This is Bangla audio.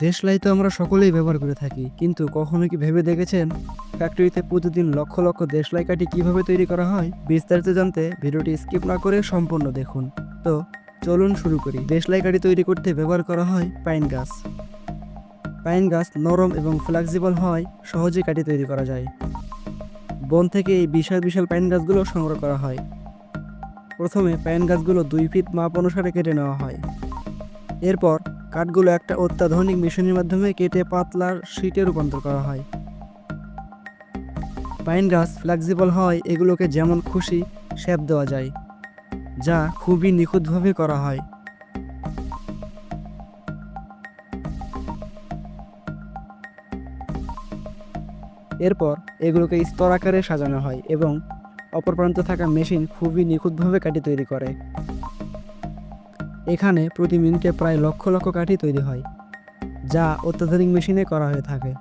দেশলাই তো আমরা সকলেই ব্যবহার করে থাকি, কিন্তু কখনো কি ভেবে দেখেছেন ফ্যাক্টরিতে প্রতিদিন লক্ষ লক্ষ দেশলাই কাঠি কিভাবে তৈরি করা হয়? বিস্তারিত জানতে ভিডিওটি স্কিপ না করে সম্পূর্ণ দেখুন। তো চলুন শুরু করি। দেশলাই কাঠি তৈরি করতে ব্যবহার করা হয় পাইন গাছ। পাইন গাছ নরম এবং ফ্লেক্সিবল হওয়ায় সহজে কাঠি তৈরি করা যায়। বন থেকে এই বিশাল বিশাল পাইন গাছগুলো সংগ্রহ করা হয়। প্রথমে পাইন গাছগুলো 2 ফিট মাপ অনুসারে কেটে নেওয়া হয়। এরপর কাঠগুলো একটা অত্যাধুনিক মেশিনের মাধ্যমে কেটে পাতলার শীটে রূপান্তর করা হয়। পাইন গাছ ফ্লেক্সিবল হওয়ায় এগুলোকে যেমন খুশি শেপ দেওয়া যায়, যা খুবই নিখুঁতভাবে করা হয়। এরপর এগুলোকে স্তর আকারে সাজানো হয় এবং অপর প্রান্তে থাকা মেশিন খুবই নিখুঁতভাবে কাঠি তৈরি করে। এখানে প্রতি মিনিটে প্রায় লক্ষ লক্ষ কাঠি তৈরি হয়, যা অত্যাধুনিক মেশিনে করা হয়ে থাকে।